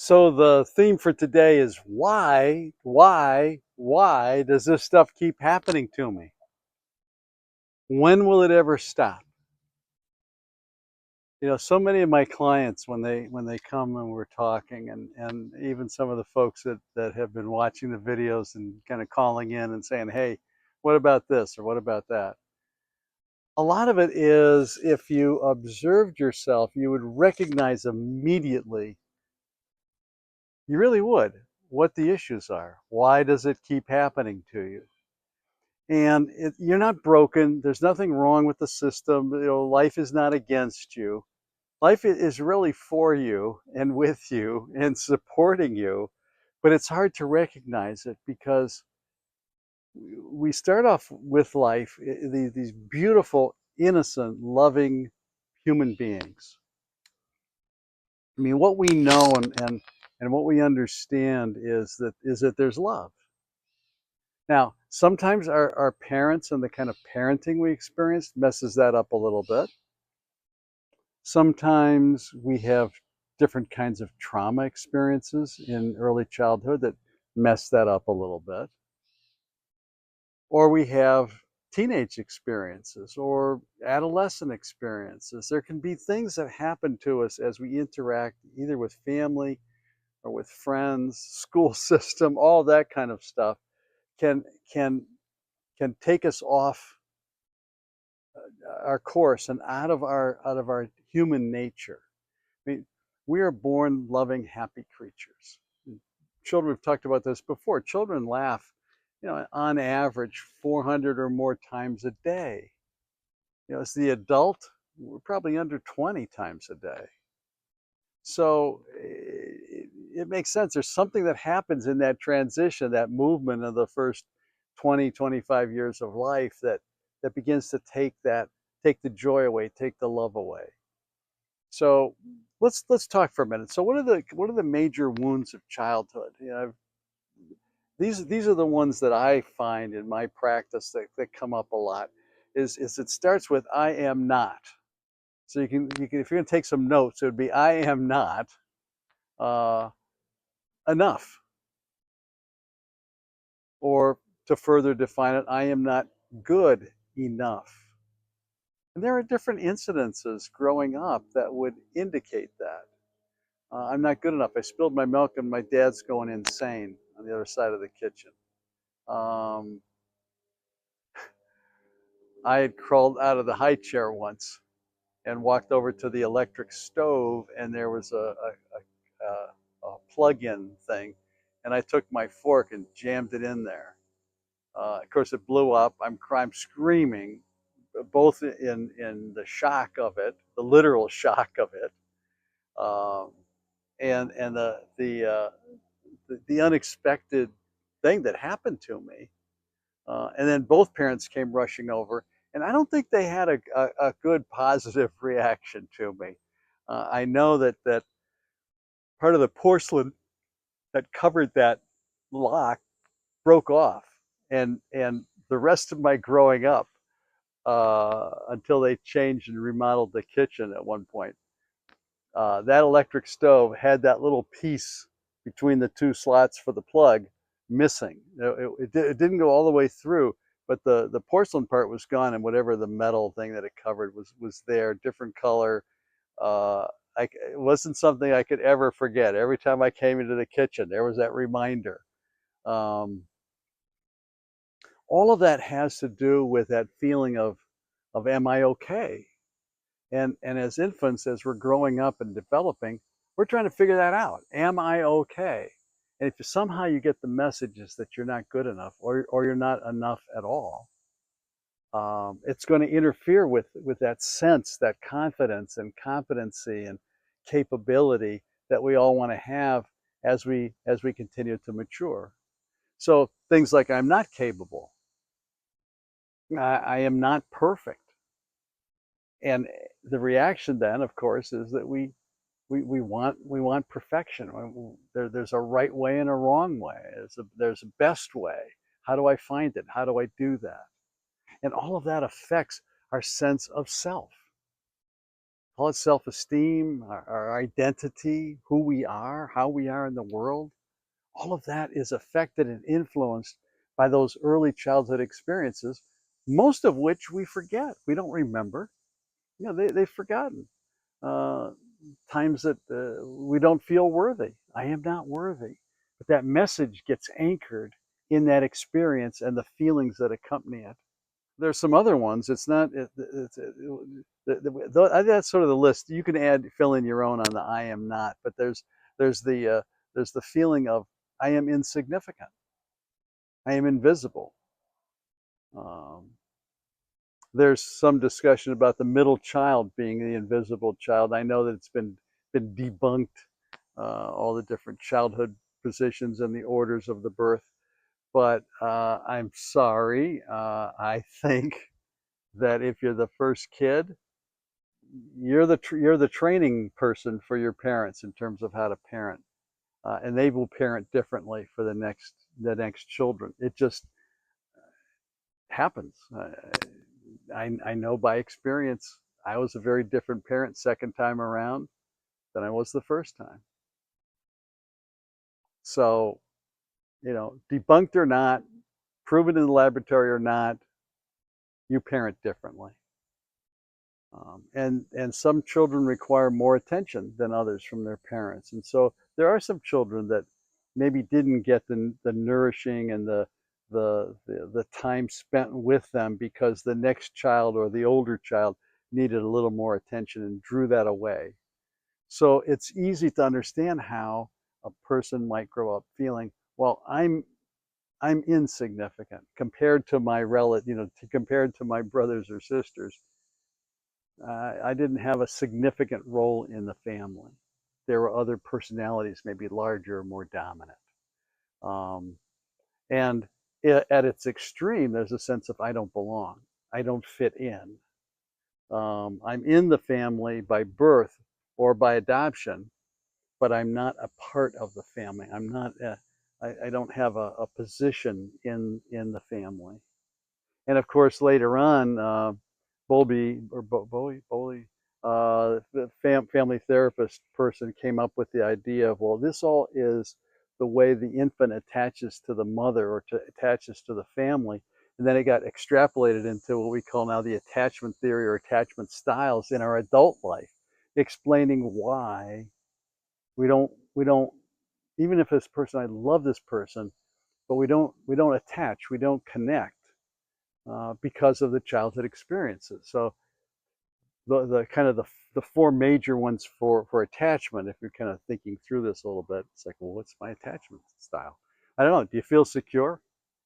So the theme for today is why does this stuff keep happening to me? When will it ever stop? So many of my clients when they come and we're talking, and even some of the folks that have been watching the videos and kind of calling in and saying, hey, what about this or what about that? A lot of it is, if you observed yourself, you would recognize immediately, you really would, what the issues are. Why does it keep happening to you? And you're not broken. There's nothing wrong with the system. Life is not against you. Life is really for you and with you and supporting you. But it's hard to recognize it because we start off with life, these beautiful, innocent, loving human beings. I mean, what we know and what we understand is that there's love. Now, sometimes our parents and the kind of parenting we experienced messes that up a little bit. Sometimes we have different kinds of trauma experiences in early childhood that mess that up a little bit. Or we have teenage experiences or adolescent experiences. There can be things that happen to us as we interact either with family or with friends, school system, all that kind of stuff can can can take us off our course and out of our human nature. I mean, we are born loving, happy creatures. Children, we've talked about this before. Children laugh, on average 400 or more times a day. As the adult, we're probably under 20 times a day. So it makes sense. There's something that happens in that transition, that movement of the first 20, 25 years of life that begins to take the joy away, take the love away. So let's talk for a minute. So what are the major wounds of childhood? These are the ones that I find in my practice that come up a lot. Is it starts with I am not. So you can if you're going to take some notes, it would be I am not uh, enough. Or to further define it, I am not good enough. And there are different incidences growing up that would indicate that. I'm not good enough. I spilled my milk and my dad's going insane on the other side of the kitchen. Um, I had crawled out of the high chair once and walked over to the electric stove, and there was a plug-in thing, and I took my fork and jammed it in there. Of course, it blew up. I'm screaming, both in the shock of it, the literal shock of it, um, and the unexpected thing that happened to me. And then both parents came rushing over, and I don't think they had a good positive reaction to me. I know that part of the porcelain that covered that lock broke off, and the rest of my growing up, until they changed and remodeled the kitchen at one point, that electric stove had that little piece between the two slots for the plug missing. It didn't go all the way through, but the porcelain part was gone, and whatever the metal thing that it covered was there, different color. Uh, it wasn't something I could ever forget. Every time I came into the kitchen, there was that reminder. Um, all of that has to do with that feeling of am I okay? And as infants, as we're growing up and developing, we're trying to figure that out. Am I okay? And if somehow you get the messages that you're not good enough, or you're not enough at all, it's going to interfere with that sense, that confidence and competency and capability that we all want to have as we continue to mature. So things like I'm not capable, I am not perfect, and the reaction then, of course, is that we want perfection. There's a right way and a wrong way. There's a best way. How do I find it? How do I do that? And all of that affects our sense of self. call it self-esteem, our identity, who we are, how we are in the world, all of that is affected and influenced by those early childhood experiences, most of which we forget. We don't remember. They've forgotten. Uh, Times that we don't feel worthy. I am not worthy. But that message gets anchored in that experience and the feelings that accompany it. There's some other ones. It's not. That's sort of the list. You can fill in your own on the I am not. But there's there's the feeling of I am insignificant. I am invisible. Um, there's some discussion about the middle child being the invisible child. I know that it's been debunked, all the different childhood positions and the orders of the birth. But I'm sorry. I think that if you're the first kid, you're the training person for your parents in terms of how to parent, and they will parent differently for the next children. It just happens. I know by experience. I was a very different parent second time around than I was the first time. So, debunked or not, proven in the laboratory or not, you parent differently. And some children require more attention than others from their parents. And so there are some children that maybe didn't get the nourishing and the time spent with them because the next child or the older child needed a little more attention and drew that away. So it's easy to understand how a person might grow up feeling, well, I'm insignificant compared to my relative, compared to my brothers or sisters. I didn't have a significant role in the family. There were other personalities, maybe larger, or more dominant. Um, and at its extreme, there's a sense of I don't belong. I don't fit in. I'm in the family by birth or by adoption, but I'm not a part of the family. I'm not. I don't have a position in the family. And of course, later on, Bowlby or Bowley, the family therapist person came up with the idea of, well, this all is the way the infant attaches to the mother or attaches to the family. And then it got extrapolated into what we call now the attachment theory or attachment styles in our adult life, explaining why we don't, even if this person, I love this person, but we don't attach, we don't connect, because of the childhood experiences. So the kind of the four major ones for attachment, if you're kind of thinking through this a little bit, it's like, well, what's my attachment style? I don't know. Do you feel secure?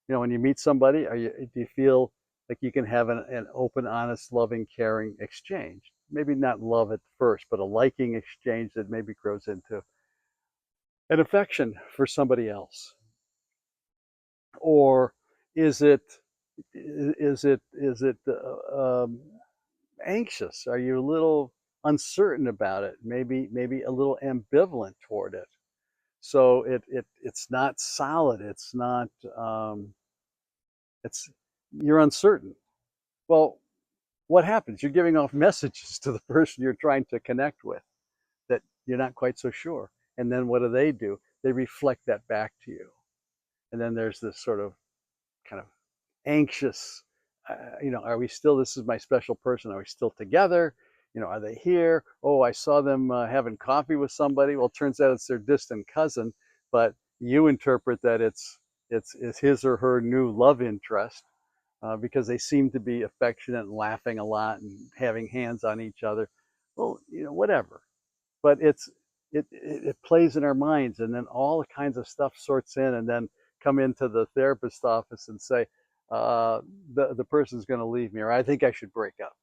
When you meet somebody, do you feel like you can have an open, honest, loving, caring exchange? Maybe not love at first, but a liking exchange that maybe grows into an affection for somebody else. Or is it anxious? Are you a little uncertain about it? Maybe a little ambivalent toward it. So it's not solid. It's not. It's You're uncertain. Well, what happens? You're giving off messages to the person you're trying to connect with that you're not quite so sure. And then what do? They reflect that back to you. And then there's this sort of kind of anxious, are we still, this is my special person, are we still together? Are they here? Oh, I saw them having coffee with somebody. Well, it turns out it's their distant cousin, but you interpret that it's his or her new love interest, because they seem to be affectionate and laughing a lot and having hands on each other. Well, whatever. But it plays in our minds, and then all kinds of stuff sorts in, and then come into the therapist's office and say, the person's going to leave me, or I think I should break up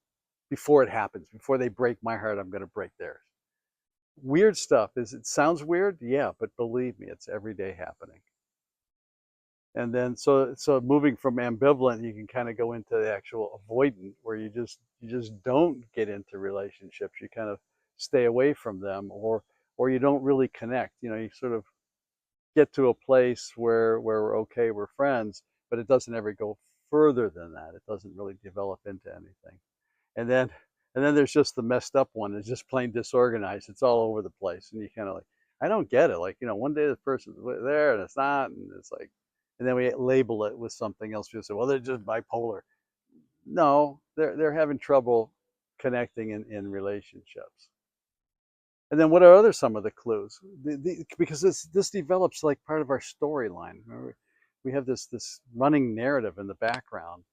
before it happens. Before they break my heart, I'm going to break theirs. Weird stuff. It sounds weird? Yeah, but believe me, it's every day happening. And then so moving from ambivalent, you can kind of go into the actual avoidant, where you just don't get into relationships. You kind of stay away from them, or you don't really connect. You sort of get to a place where we're okay, we're friends, but it doesn't ever go further than that. It doesn't really develop into anything. And then And then there's just the messed up one. It's just plain disorganized. It's all over the place. And you kind of like, I don't get it. Like, one day the person's there and it's not. And it's like, and then we label it with something else. We say, well, they're just bipolar. No, they're having trouble connecting in relationships. And then what are some of the clues? Because this develops like part of our storyline. We have this running narrative in the background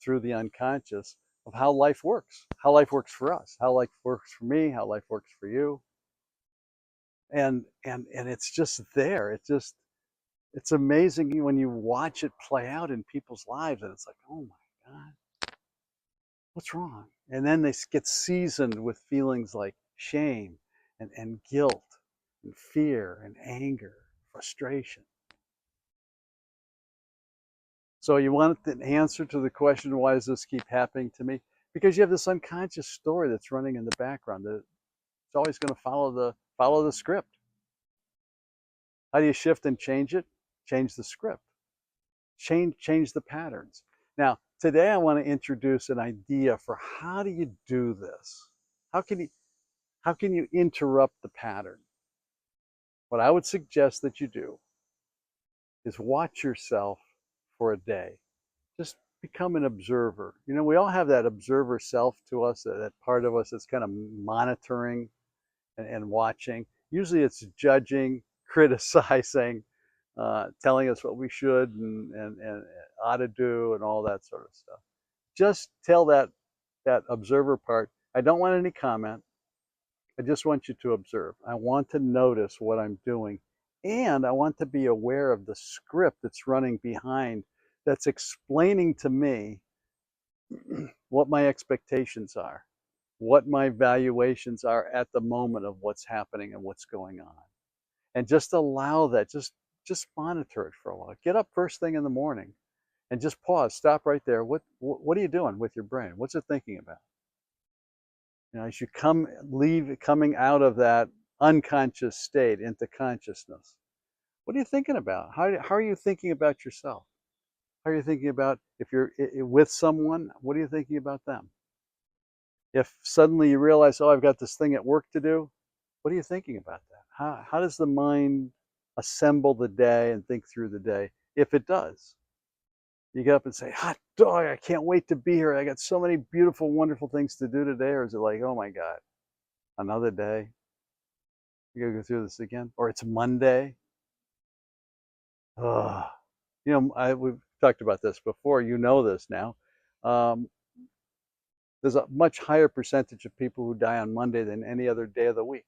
through the unconscious of how life works for us, how life works for me, how life works for you. And it's just there. It's amazing when you watch it play out in people's lives, and it's like, oh my God, what's wrong? And then they get seasoned with feelings like shame and guilt and fear and anger, frustration. So you want an answer to the question, why does this keep happening to me? Because you have this unconscious story that's running in the background that it's always going to follow the script. How do you shift and change it? Change the script. Change the patterns. Now, today I want to introduce an idea for how do you do this? How can you interrupt the pattern? What I would suggest that you do is watch yourself for a day. Just become an observer. We all have that observer self to us, that part of us that's kind of monitoring and watching. Usually it's judging, criticizing, telling us what we should and ought to do and all that sort of stuff. Just tell that observer part, I don't want any comment. I just want you to observe. I want to notice what I'm doing. And I want to be aware of the script that's running behind, that's explaining to me what my expectations are, what my valuations are at the moment of what's happening and what's going on. And just allow that, just monitor it for a while. Get up first thing in the morning and just pause, stop right there. What are you doing with your brain? What's it thinking about? As you coming out of that unconscious state into consciousness, what are you thinking about? How are you thinking about yourself? How are you thinking about, if you're with someone, what are you thinking about them? If suddenly you realize, oh, I've got this thing at work to do, what are you thinking about that? How does the mind assemble the day and think through the day, if it does? You get up and say, hot dog, I can't wait to be here. I got so many beautiful, wonderful things to do today. Or is it like, oh my God, another day? You gotta go through this again? Or it's Monday? Ugh. We've talked about this before. You know this now. Um, there's a much higher percentage of people who die on Monday than any other day of the week.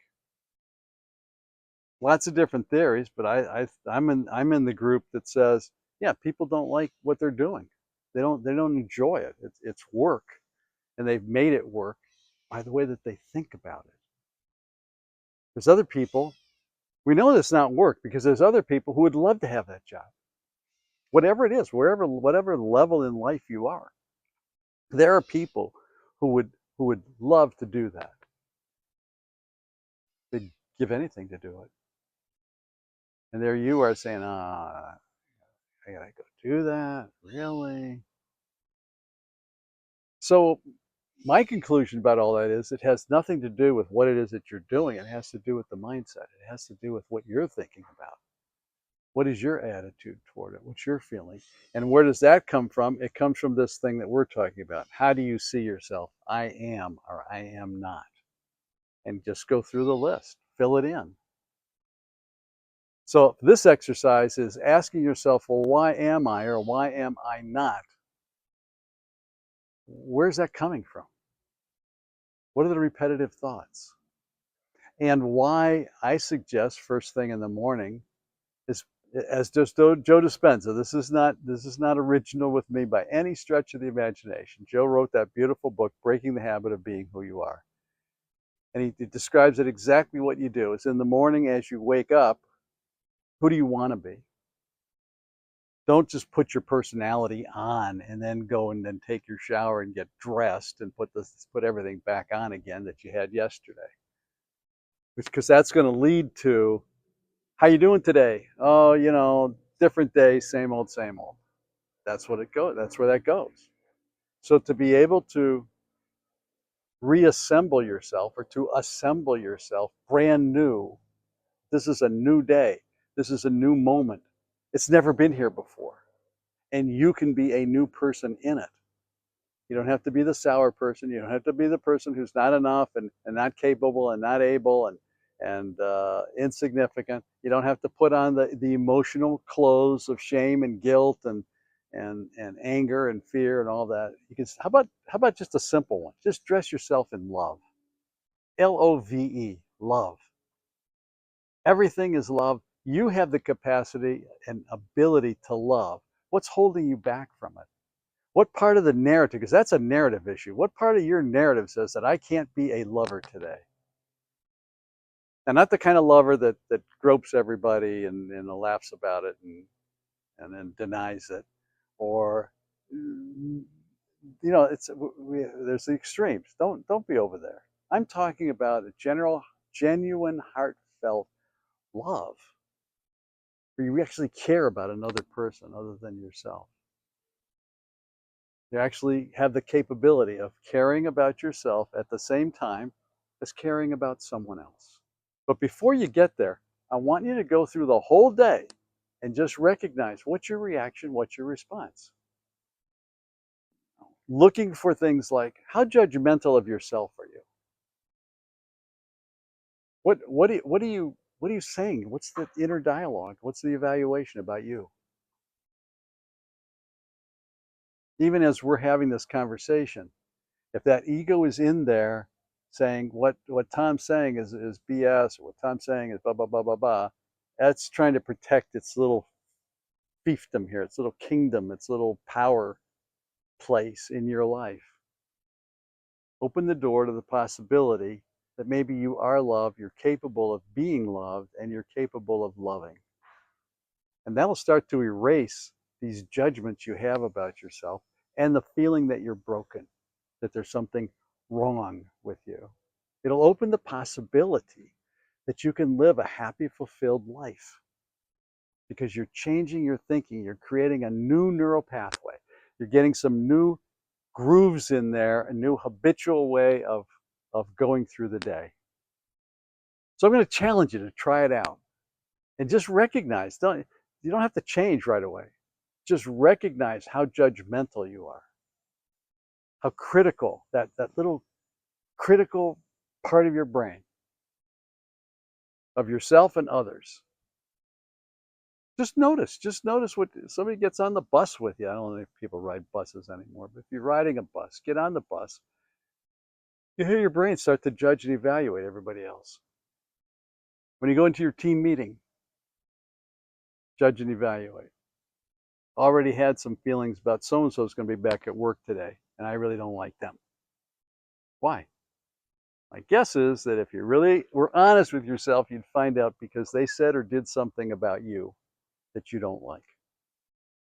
Lots of different theories, but I'm in the group that says, yeah, people don't like what they're doing. They don't enjoy it. It's work, and they've made it work by the way that they think about it. There's other people, we know this not work because there's other people who would love to have that job. Whatever it is, whatever level in life you are, there are people who would love to do that. They'd give anything to do it. And there you are saying, I gotta go do that, really? So my conclusion about all that is it has nothing to do with what it is that you're doing. It has to do with the mindset. It has to do with what you're thinking about. What is your attitude toward it? What's your feeling? And where does that come from? It comes from this thing that we're talking about. How do you see yourself? I am or I am not. And just go through the list, fill it in. So this exercise is asking yourself, well, why am I or why am I not? Where's that coming from? What are the repetitive thoughts? And why I suggest first thing in the morning is, as just Joe Dispenza, this is not original with me by any stretch of the imagination. Joe wrote that beautiful book, Breaking the Habit of Being Who You Are. And he describes it exactly what you do. It's in the morning as you wake up, who do you want to be? Don't just put your personality on and then go and then take your shower and get dressed and put everything back on again that you had yesterday. Because that's going to lead to, how you doing today? Oh, different day, same old, same old. That's what it goes. That's where that goes. So to be able to reassemble yourself or to assemble yourself brand new. This is a new day. This is a new moment. It's never been here before. And you can be a new person in it. You don't have to be the sour person. You don't have to be the person who's not enough and not capable and not able and insignificant. You don't have to put on the emotional clothes of shame and guilt and anger and fear and all that. You can. How about just a simple one? Just dress yourself in love. LOVE, love. Everything is love. You have the capacity and ability to love. What's holding you back from it? What part of the narrative, because that's a narrative issue, what part of your narrative says that I can't be a lover today? And not the kind of lover that gropes everybody and laughs about it and then denies it. Or, there's the extremes. Don't be over there. I'm talking about a general, genuine, heartfelt love where you actually care about another person other than yourself. You actually have the capability of caring about yourself at the same time as caring about someone else. But before you get there, I want you to go through the whole day and just recognize what's your reaction, what's your response. Looking for things like, how judgmental of yourself are you? What are you saying? What's the inner dialogue? What's the evaluation about you? Even as we're having this conversation, if that ego is in there saying what Tom's saying is BS, or what Tom's saying is blah blah blah blah blah, that's trying to protect its little fiefdom here, its little kingdom, its little power place in your life. Open the door to the possibility that maybe you are loved, you're capable of being loved, and you're capable of loving. And that'll start to erase these judgments you have about yourself and the feeling that you're broken, that there's something wrong with you. It'll open the possibility that you can live a happy, fulfilled life because you're changing your thinking. You're creating a new neural pathway. You're getting some new grooves in there, a new habitual way of going through the day. So I'm going to challenge you to try it out and just recognize, you don't have to change right away. Just recognize how judgmental you are, how critical, that little critical part of your brain, of yourself and others. Just notice what somebody gets on the bus with you. I don't know if people ride buses anymore, but if you're riding a bus, get on the bus. You hear your brain start to judge and evaluate everybody else. When you go into your team meeting, judge and evaluate. Already had some feelings about so-and-so is going to be back at work today, and I really don't like them. Why? My guess is that if you really were honest with yourself, you'd find out because they said or did something about you that you don't like.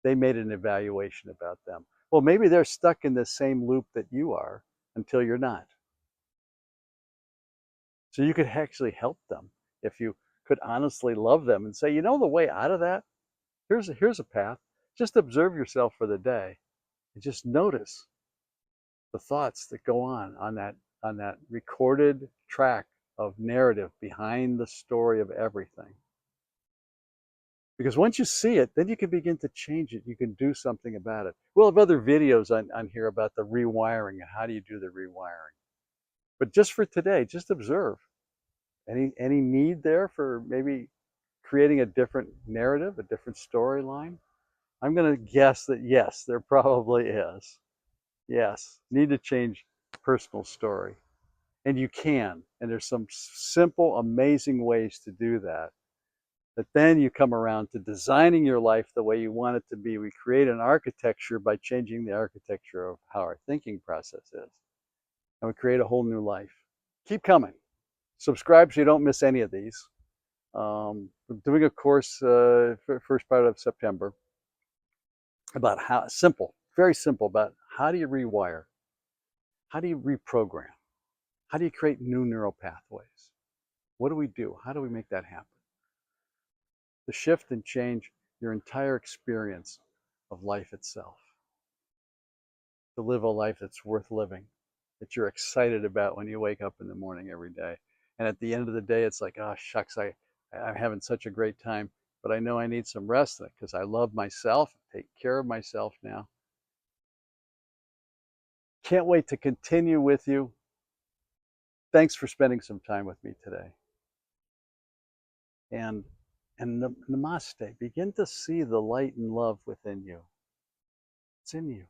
They made an evaluation about them. Well, maybe they're stuck in the same loop that you are until you're not. So you could actually help them if you could honestly love them and say, the way out of that, here's a path. Just observe yourself for the day and just notice the thoughts that go on that recorded track of narrative behind the story of everything. Because once you see it, then you can begin to change it. You can do something about it. We'll have other videos on here about the rewiring and how do you do the rewiring. But just for today, just observe. Any need there for maybe creating a different narrative, a different storyline? I'm going to guess that yes, there probably is. Yes, need to change personal story. And you can. And there's some simple, amazing ways to do that. But then you come around to designing your life the way you want it to be. We create an architecture by changing the architecture of how our thinking process is. And we create a whole new life. Keep coming. Subscribe so you don't miss any of these. We're doing a course for first part of September about how simple, very simple, about how do you rewire? How do you reprogram? How do you create new neural pathways? What do we do? How do we make that happen? To shift and change your entire experience of life itself. To live a life that's worth living. that you're excited about when you wake up in the morning every day. And at the end of the day, it's like, oh, shucks, I'm having such a great time, but I know I need some rest because I love myself, take care of myself now. Can't wait to continue with you. Thanks for spending some time with me today. And namaste. Begin to see the light and love within you. It's in you.